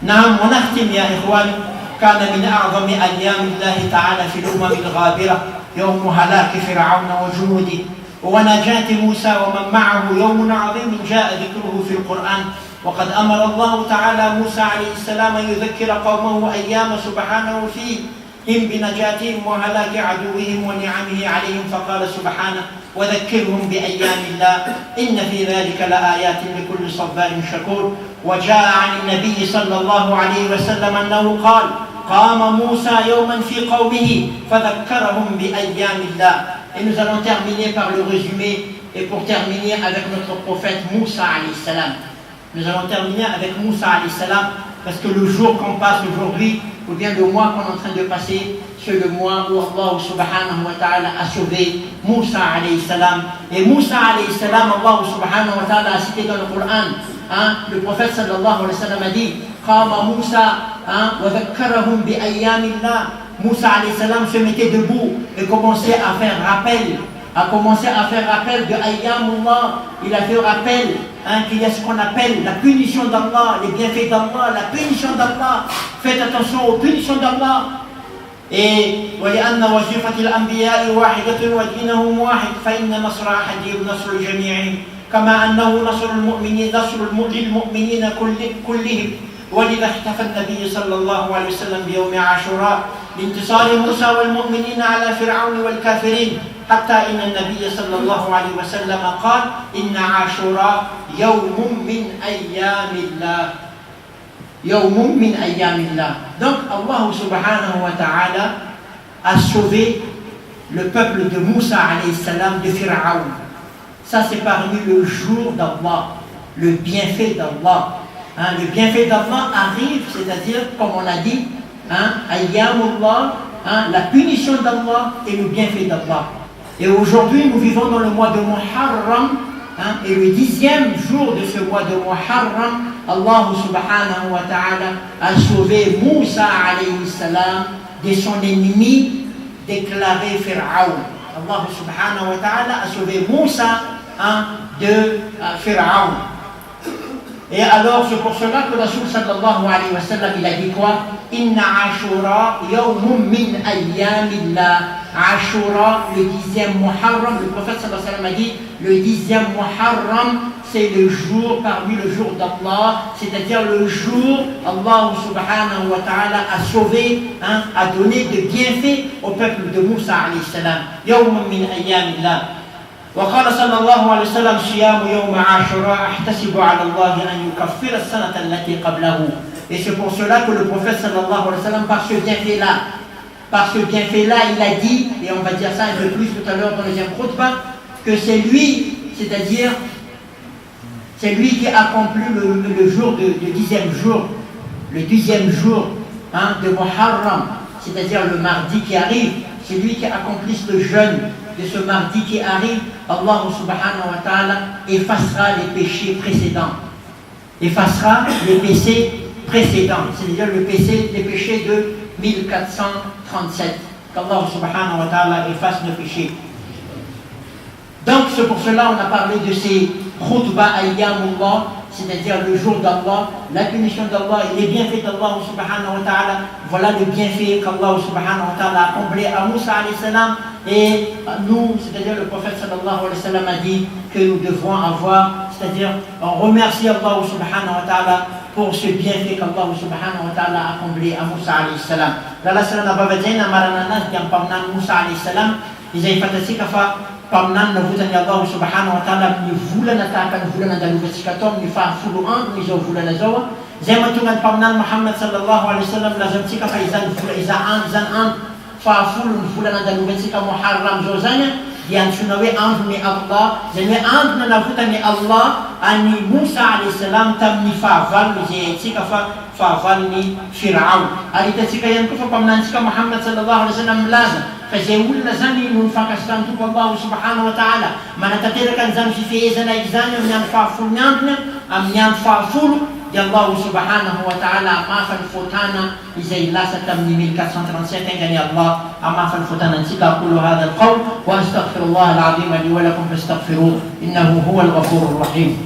S1: Naam ونختم يا إخواني كان من أعظم أيام الله تعالى في الأمم الغابرة يوم هلاك فرعون وجنوده ونجاة موسى ومن معه يوم عظيم جاء ذكره في القرآن وقد أمر الله تعالى موسى عليه السلام أن يذكر قومه أيام سبحانه فيهم بنجاتهم وهلاك عدوهم ونعمه عليهم فقال سبحانه وذكرهم بأيام الله إن في ذلك لآيات لكل صبار شكور. وجاء عن النبي صلى الله عليه وسلم أنه قال قام موسى يوما في قومه فذكرهم بأيام الله. Et nous allons terminer par le résumé et pour terminer avec notre prophète Moussa alayhi salam. Nous allons terminer avec Moussa alayhi salam parce que le jour qu'on passe aujourd'hui, ou bien le mois qu'on est en train de passer, c'est le mois où Allah subhanahu wa ta'ala a sauvé Moussa alayhi salam. Et Moussa alayhi salam, Allah subhanahu wa ta'ala a cité dans le Coran, le prophète sallallahu alayhi wa sallam a dit Qama Moussa wa dhakkarahum bi ayyamillah. Moussa alayhi salam se mettait debout et commençait à faire rappel de Ayyamullah. Il a fait rappel qu'il y a ce qu'on appelle la punition d'Allah, les bienfaits d'Allah, la punition d'Allah. Faites attention aux punitions d'Allah. Et وَلِأَنَّ وَظِيفَةِ الْأَنْبِيَاءِ وَاحِدَةٌ وَدِينُهُمْ وَاحِدٌ فَإِنَّ نَصْرَ أَحَدِهِمْ نَصْرُ جَمِيعِهِمْ كما أنه نصر المؤمنين للمؤمنين كلهم. ولذا احتفى النبي صلى الله عليه وسلم بيوم عاشوراء لانتصار موسى والمؤمنين على فرعون والكافرين حتى إن النبي صلى الله عليه وسلم قال إن عاشوراء يوم من أيام الله. يوم من أيام الله. Donc Allah subhanahu wa ta'ala a sauvé le peuple de Moussa alayhi salam de Pharaon. Ça c'est parmi le jour d'Allah, le bienfait d'Allah. Le bienfait d'Allah arrive, c'est-à-dire, comme on a dit, Ayyamullah, la punition d'Allah et le bienfait d'Allah. Et aujourd'hui, nous vivons dans le mois de Muharram, et le 10e jour de ce mois de Muharram, Allah subhanahu wa ta'ala a sauvé Moussa alayhi salam de son ennemi déclaré Pharaon. Allah subhanahu wa ta'ala a sauvé Moussa de Pharaon. Et alors c'est pour cela que Rasul sallallahu alayhi wa sallam il a dit quoi? Inna Ashura yawmun min ayyamillah. Ashura, le 10e Muharram, le prophète sallallahu alayhi wa sallam a dit le 10e Muharram c'est le jour parmi le jour d'Allah, c'est-à-dire le jour Allah subhanahu wa ta'ala a sauvé, a donné de bienfaits au peuple de Moussa alayhi salam. Yawmun min ayyamillah. وقال صلى الله عليه وسلم صيام يوم عاشوراء احتسب على الله أن يكفر السنة التي قبله. Et c'est pour cela que le prophète sallallahu alayhi wa sallam, par ce bienfait-là, il a dit, et on va dire ça un peu plus tout à l'heure dans le deuxième khutbah, que c'est lui, c'est lui qui accomplit le jour de 10e jour. le 10e jour de Muharram, c'est-à-dire le mardi qui arrive, celui qui accomplisse le jeûne de ce mardi qui arrive, Allah subhanahu wa ta'ala effacera les péchés précédents. Effacera les péchés précédents, c'est-à-dire les péchés de 1437. Qu'Allah subhanahu wa ta'ala efface nos péchés. Donc c'est pour cela on a parlé de ces khutbah ayyamullah, c'est-à-dire le jour d'Allah, la punition d'Allah et les bienfaits d'Allah subhanahu wa ta'ala. Voilà le bienfait qu'Allah subhanahu wa ta'ala a comblé à Moussa alayhi salam. Et nous, c'est-à-dire le prophète sallallahu alayhi wa sallam a dit que nous devons avoir, c'est-à-dire on remercie Allah subhanahu wa ta'ala pour ce bienfait qu'Allah subhanahu wa ta'ala a comblé à Moussa alayhi salam. Lala sana nababadzaina marananas yang pamnan Moussa alayhi salam, izay fatasi kafa pamnan navutan ya Allah subhanahu wa ta'ala ni volana tahaka ny volana andalovasika tao amin'ny fahafolo andro izao volana zao zay mahatonga ny pamnan Muhammad sallallahu alayhi wa sallam lazantsika fa izany andro fahafolo ny volana andalovantsika Muharram zao zany dia antsoina hoe andron'ny Allah, zany hoe andro nanavotany Allah any Moussa alayhi salam tamin'ny fahavalony izay haitsika fa fahavalony Firaun. Ary hitantsika ihany koa fa mpaminantsika Muhammad sallallahu alayhi wa sallam milaza fa izay olona zany no nifankasitrany tompo Allah subhanahu wa ta'ala manatanteraka an'izany fifehezana izany amin'ny andro fahafolo ny androny, amin'ny andro fahafolo dia Allah subhanahu wa ta'ala amafa ny fotana izay lasa tamin'ny 1437 engany Allah amafa ny fotanantsika. Aqulu hadha alqawl wa astaghfirullah alazim li wa lakum fastaghfiruh innahu huwa alghafurur rahim.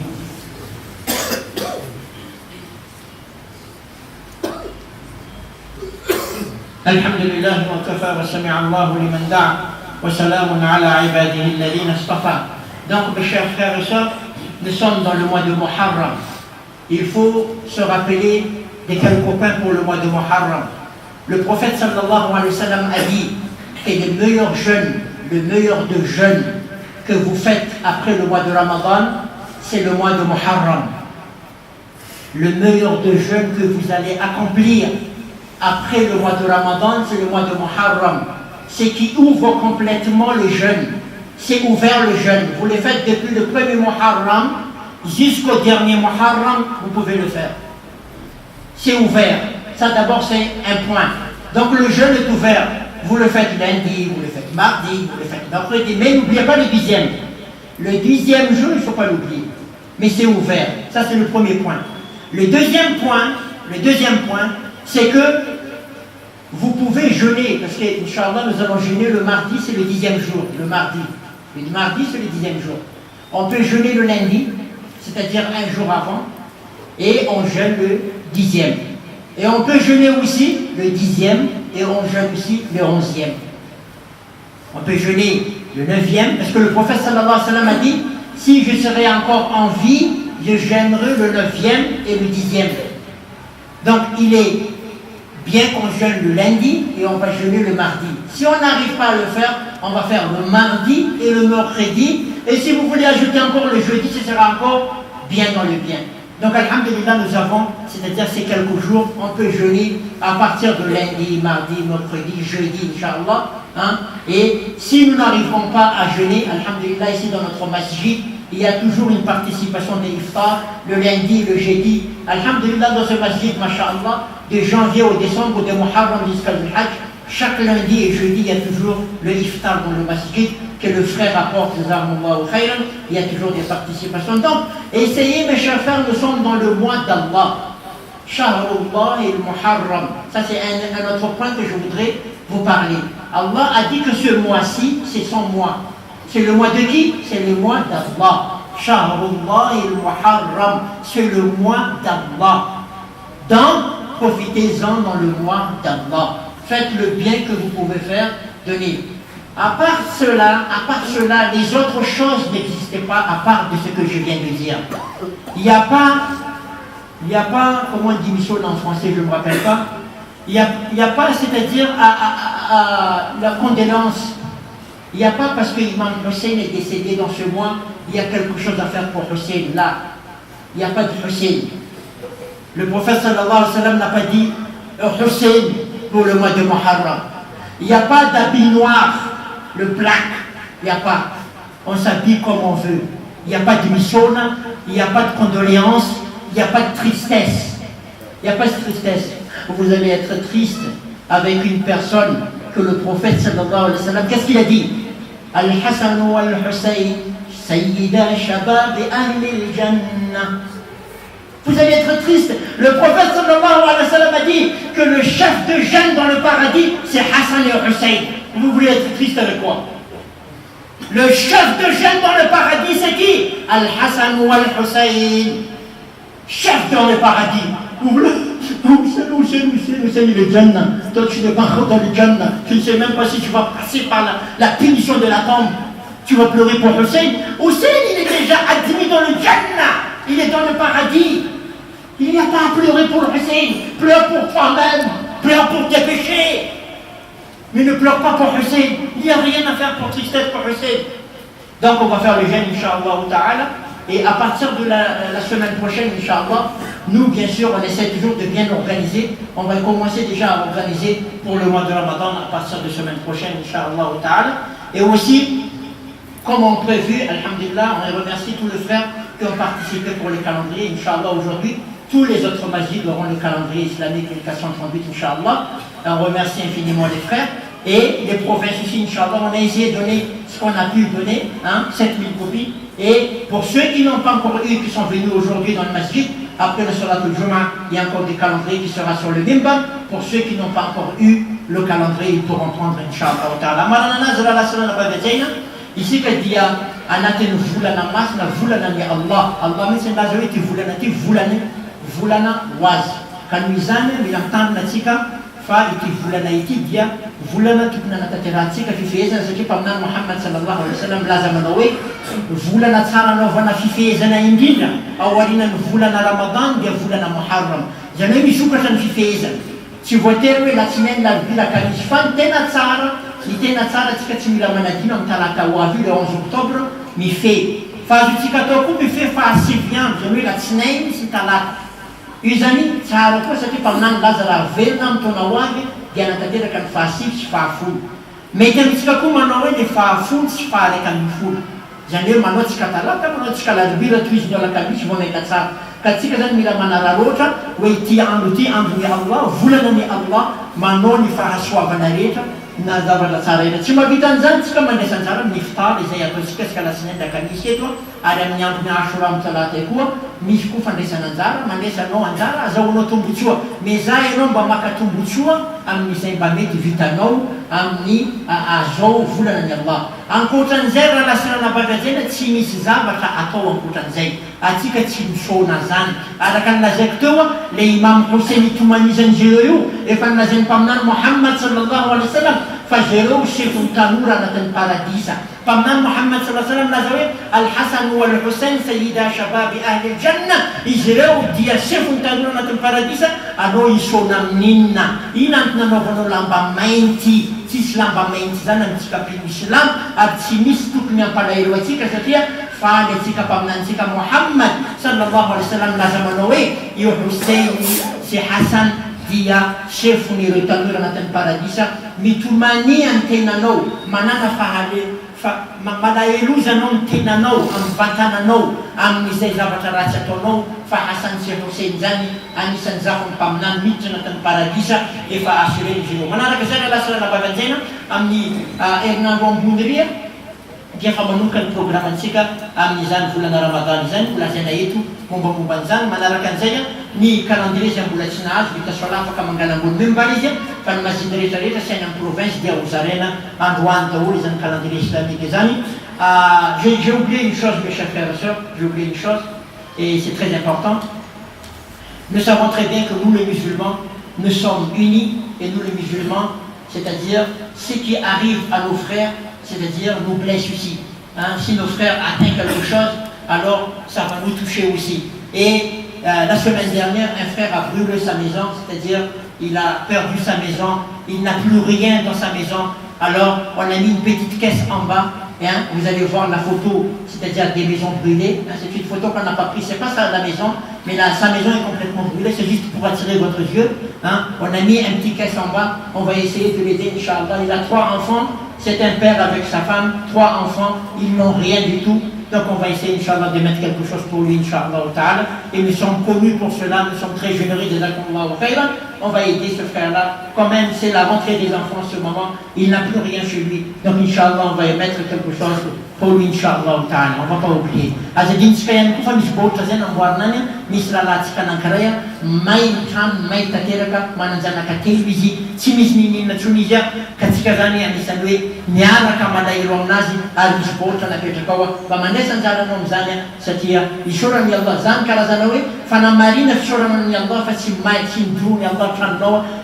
S1: Alhamdulillah wa kafa wa sami'a Allahu liman da'a wa salamun ala ibadihi alladhina istafa. Donc mes chers frères et sœurs, nous sommes dans le mois de Muharram. Il faut se rappeler des quelques copains pour le mois de Muharram. Le prophète sallallahu alayhi wa sallam a dit que le meilleur de jeûne que vous faites après le mois de Ramadan, c'est le mois de Muharram. Le meilleur de jeûne que vous allez accomplir après le mois de Ramadan, c'est le mois de Muharram. C'est qui ouvre complètement le jeûne. C'est ouvert le jeûne. Vous le faites depuis le premier Muharram jusqu'au dernier Muharram, vous pouvez le faire. C'est ouvert. Ça d'abord c'est un point. Donc le jeûne est ouvert. Vous le faites lundi, vous le faites mardi, vous le faites mercredi. Mais n'oubliez pas le 10e. Le 10e jour, il ne faut pas l'oublier. Mais c'est ouvert. Ça c'est le premier point. Le deuxième point, c'est que vous pouvez jeûner. Parce que, Inch'Allah, nous allons jeûner le mardi, c'est le 10e jour. Le mardi, c'est le 10e jour. On peut jeûner le lundi, c'est-à-dire un jour avant, et on jeûne le 10e. Et on peut jeûner aussi le 10e, et on jeûne aussi le 11e. On peut jeûner le 9e, parce que le prophète sallallahu alayhi wa sallam a dit, si je serais encore en vie, je jeûnerai le 9e et le 10e. Donc il est bien qu'on jeûne le lundi, et on va jeûner le mardi. Si on n'arrive pas à le faire, on va faire le mardi et le mercredi. Et si vous voulez ajouter encore le jeudi, ce sera encore bien dans le bien. Donc, alhamdulillah, nous avons, c'est-à-dire ces quelques jours, on peut jeûner à partir de lundi, mardi, mercredi, jeudi, Inch'Allah. Et si nous n'arriverons pas à jeûner, alhamdulillah, ici dans notre masjid, il y a toujours une participation des iftar, le lundi, le jeudi. Alhamdulillah, dans ce masjid, masha'Allah, de janvier au décembre, de Muharram jusqu'à Hajj, chaque lundi et jeudi, il y a toujours le iftar dans le masjid que le frère apporte, il y a toujours des participations. Donc, essayez mes chers frères, nous sommes dans le mois d'Allah. Shahrullah et le Muharram. Ça c'est un autre point que je voudrais vous parler. Allah a dit que ce mois-ci, c'est son mois. C'est le mois de qui? C'est le mois d'Allah. Shahrullah et le Muharram. C'est le mois d'Allah. Donc, profitez-en dans le mois d'Allah. Faites le bien que vous pouvez faire, donnez. À part cela, les autres choses n'existaient pas à part de ce que je viens de dire. Il n'y a pas, comment on dit mission en français, je ne me rappelle pas. Il n'y a pas, c'est-à-dire à la condolence. Il n'y a pas parce que Imam Hussein est décédé dans ce mois, il y a quelque chose à faire pour Hussein. Là, il n'y a pas de Hussein. Le prophète sallallahu alayhi wa sallam n'a pas dit Hussein pour le mois de Muharram. Il n'y a pas d'habit noir, le black, il n'y a pas. On s'habille comme on veut. Il n'y a pas de mission, il n'y a pas de condoléances, il n'y a pas de tristesse. Il n'y a pas de tristesse. Vous allez être triste avec une personne que le prophète sallallahu alayhi wa sallam, qu'est-ce qu'il a dit? Al-Hassan wal-Hussein, Sayyida Shabab Ahli al-Jannah. Vous allez être triste. Le prophète sallallahu alayhi wa sallam a dit que le chef de jeunes dans le paradis, c'est Hassan et Hussein. Vous voulez être triste avec quoi? Le chef de jeunes dans le paradis, c'est qui? Al-Hassan ou Al-Hussein. Chef dans le paradis. Hussein, il est Jannah. Toi, tu n'es pas dans le Jannah. Tu ne sais même pas si tu vas passer par la punition de la tombe. Tu vas pleurer pour Hussein. Hussein, il est déjà admis dans le Jannah. Il est dans le paradis. Il n'y a pas à pleurer pour Hussein. Pleure pour toi-même. Pleure pour tes péchés. Mais ne pleure pas pour Hussein. Il n'y a rien à faire pour tristesse pour Hussein. Donc on va faire le jeûne, Inch'Allah ta'ala. Et à partir de la semaine prochaine, Inch'Allah, nous, bien sûr, on essaie toujours de bien organiser. On va commencer déjà à organiser pour le mois de Ramadan à partir de la semaine prochaine, Inch'Allah ta'ala. Et aussi, comme on prévu, Alhamdulillah, on remercie tous les frères qui ont participé pour le calendrier, Inch'Allah, aujourd'hui. Tous les autres masjids auront le calendrier islamique 1438, Inch'Allah. On remercie infiniment les frères. Et les provinces ici, Inch'Allah, on a essayé de donner ce qu'on a pu donner, 7000 copies. Et pour ceux qui n'ont pas encore eu, qui sont venus aujourd'hui dans le masjid, après le Salat al-Jum'ah, il y a encore des calendriers qui sera sur le mimbar. Pour ceux qui n'ont pas encore eu le calendrier, ils pourront prendre, Inch'Allah ta'ala. Ici, que dit anate no volana masina volana ni Allah. Allah mitsy ndaza hoe ty volana ty volana hoazy. Ka noho izany mila mitandrina atsika fa ity volana ity dia volana tokony anatanterantsika fifehezana satria mpaminany Muhammad sallallahu alaihi wasallam milaza manao hoe volana tsara anaovana fifehezana indrindra ao aorian'ny volana Ramadan dia volana Muharram. Zany hoe misokatra ny fifehezana. Tsy voatery hoe latsinainy larobia lakamisy fa ny tena tsara. Ny tena tsara tsika tsy mila manadino amin'ny talata ho avy le 11 octobre mifehy. Fa azotsika atao koa mifehy fa asivy andro zany hoe latsinainy sy talata. Io zany tsara koa satria mpaminany laza raha velona amin'ny taona ho avy dia anatanteraka ny fahasivy sy fahafolo. Mety amintsika koa manao hoe ny fahafolo sy faharaiky amin'ny folo. Zany hoe manao tsika talata, manao tsika larobia raha toy izy ny alakamisy vao mahita tsara. Ka tsika zany mila manararaotra hoe ity andron'ny Allah, volanan'ny Allah, manao ny fahasoavana rehetra na zavatra tsara rehetra. Tsy mahavita an'izany tsika mandresa anjara amin'ny iftar izay ataontsika tsika latsinainy lakamisy eto ary amin'ny andron'ny Ashura amin'ny talata koa misy koa fandraisana anjara, mandresanao anjara azahoanao tombotsoa. Mezaha ianao mba maka tombotsoa amin'izay mba mety vitanao amin'ny azao volanan'ny Allah. Ankoatran'izay raha lasirana bavajena tsy misy zavatra atao ankoatran'izay. Atsika tsy misaona zany. Araka ny lazaiko teo le Imam Hussein itomanizan'izy ireo io efa nilazain'ny mpaminany Muhammad sallallahu alaihi wasallam fa zareo sefony tanora anatin'ny paradisa. Mpaminany Muhammad sallallahu alaihi wasallam laza hoe Al-Hassan wal Hussein Sayyida Shababi Ahli al-Jannah. Izy ireo dia sefony tanora anatin'ny paradisa. Anao isaona amin'inona? Ina antony anaovanao lamba mainty? Tsisy lamba mainty zany amintsika mpino islam ary tsy misy tokony hampalahelo atsika satria faly atsika mpaminantsika Muhammad sallallahu alaihi wasallam laza manao hoe io Hussein sy Hassan dia sefon'ireo tanora anatin'ny paradisa mitomany amin'ny tenanao manana malahelozanao ny tenanao amin'ny vatananao amin'izay zavatra ratsy ataonao fa Hassan sy Hussein zany anisan'ny zafony mpaminany miditra anatin'ny paradisa efa assureny izy ireo. Manaraka zay lasirana bavanjaina amin'ny herinandro ambony ria dia fa manomboka ny programantsika amin'izany volana Ramadan izany volazaina eto mombamomba an'izany. Manaraka an'izay ny calendrier izay mbola tsy nahazo vita sola afaka mangalambony membar izy fa ny masjid rehetrarehetra sy any amin'ny province dia hozaraina androany daholo izany calendrier islamique zany. J'ai oublié une chose mes chers frères et sœurs, j'ai oublié une chose et c'est très important. Nous savons très bien que nous les musulmans nous sommes unis et nous les musulmans, c'est-à-dire ce qui arrive à nos frères, c'est-à-dire nous blesse aussi. Si nos frères atteignent quelque chose, alors ça va nous toucher aussi. Et la semaine dernière, un frère a brûlé sa maison, c'est-à-dire il a perdu sa maison, il n'a plus rien dans sa maison. Alors on a mis une petite caisse en bas. Vous allez voir la photo, c'est-à-dire des maisons brûlées. C'est une photo qu'on n'a pas prise, c'est pas ça la maison, mais là, sa maison est complètement brûlée, c'est juste pour attirer votre yeux. On a mis un petit caisse en bas, on va essayer de l'aider, Inch'Allah. Il a 3 enfants, c'est un père avec sa femme, 3 enfants, ils n'ont rien du tout. Donc on va essayer, Inch'Allah, de mettre quelque chose pour lui, Inch'Allah ta'ala. Et nous sommes connus pour cela, nous sommes très généreux, Jazakumullahu khayran. On va aider ce frère-là. Quand même, c'est la rentrée des enfants en ce moment. Il n'a plus rien chez lui. Donc, Inch'Allah, on va y mettre quelque chose pour lui, Inch'Allah ta'ala. On ne va pas oublier. Azadin Skayan, Kufa Misbo, Tazen, Amwarnania, Misra Latskanakaraya, Mai Khan, Mai Tateraka, Mananzanaka Televisi, Timismini, Tunisia, Katsikazani, Anisanwe, Niana Kamalai Ronazi, Al-Misbo, Tanaketakawa, Bamanesan Zaranom Zania, Satia, Ishoran Yallah, Zan Karazanawe, Fanamarina, Shoran Yallah, Fasimai, Sindru, Yallah.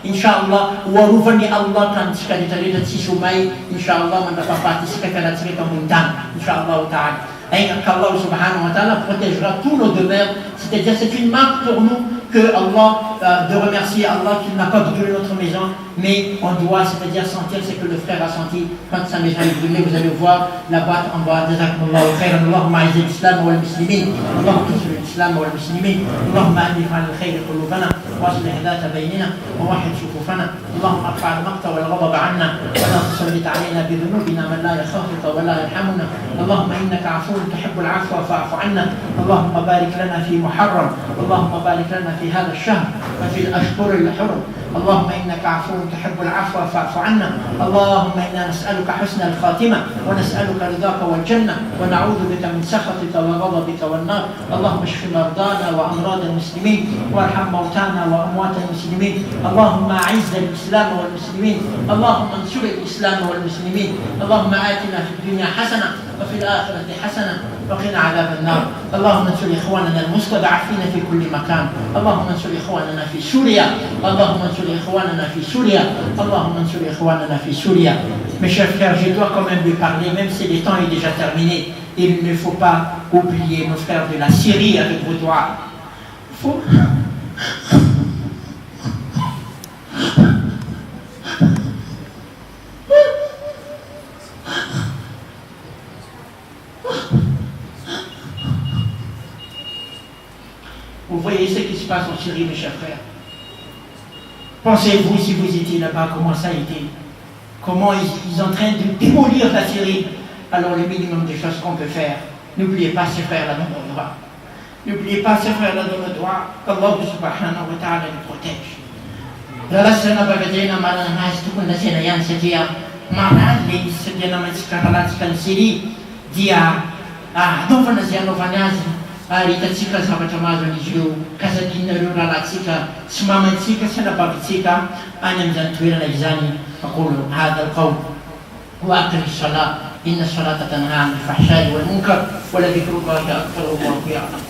S1: Insyaallah warufani Allah kan sekali tadi dan sisumai insyaallah mendapat sekali mundang insyaallah ta'ala. Et qu'Allah subhanahu wa ta'ala protégera tous nos demeures. C'est-à-dire c'est une marque pour nous que Allah, de remercier Allah qui n'a pas brûlé notre maison, mais on doit, c'est-à-dire sentir ce que le frère a senti quand sa maison est brûlée. Vous allez voir la boîte en bas. Jazakumullahu khairan. Allahumma a'izz al-islam wal muslimin. Allahumma ansur al-islam wal muslimin. Allahumma alif ala al-khayr qulubana wa aslih dhata baynina wa wahhid shufufana. Allahumma arfa' al-maqta wal ghadab 'anna wa la tusallit 'alayna bi dhunubina man la yakhafuka wa la yarhamuna. Allahumma innaka 'afuwwun tuhibbul 'afwa fa'fu 'anna. Allahumma barik lana fi muharram. Allahumma barik lana في هذا الشهر وفي الأشهر الحرم. اللهم إنك عفو تحب العفو فاعف عنا. اللهم إنا نسألك حسن الخاتمة ونسألك رضاك والجنة ونعوذ بك من سخطك وغضبك والنار. اللهم اشف مرضانا وأمراض المسلمين وارحم موتانا وأموات المسلمين. اللهم أعز الإسلام والمسلمين. اللهم انصر الإسلام والمسلمين. اللهم آتنا في الدنيا حسنة وفي الآخرة حسنة وقنا عذاب النار. اللهم انصر إخواننا المستضعفين في كل مكان. اللهم انصر إخواننا في سوريا. اللهم انصر إخواننا في سوريا. اللهم انصر إخواننا في سوريا. Mes chers frères, je dois quand même lui parler, même si le temps est déjà terminé. Il ne faut pas oublier nos frères de la Syrie avec vos doigts. Faut... Vous voyez ce qui se passe en Syrie, mes chers frères. Pensez-vous, si vous étiez là-bas, comment ça a été? Comment ils sont en train de démolir la Syrie? Alors le minimum des choses qu'on peut faire, n'oubliez pas ces frères-là dans nos doigts. N'oubliez pas ces frères-là dans nos doigts, qu'Allah subhanahu wa ta'ala nous protège. Lalasana bagadena malangas tukun na sinayan sa dia marali sa dia naman sa kakalatsikal Syrie dia nova na siya nova nazi hitatsika zavatra mahazo an'izy ireo kasakinareo rahalatsika sy mamantsika sy anabavintsika any amin'izany toerana izany. Aqulu hadha alqawl wa aqim as-salat inna as-salata tanha 'anil fahsha'i wal munkar wa la dhikrullahi akbar wallahu ya'lam.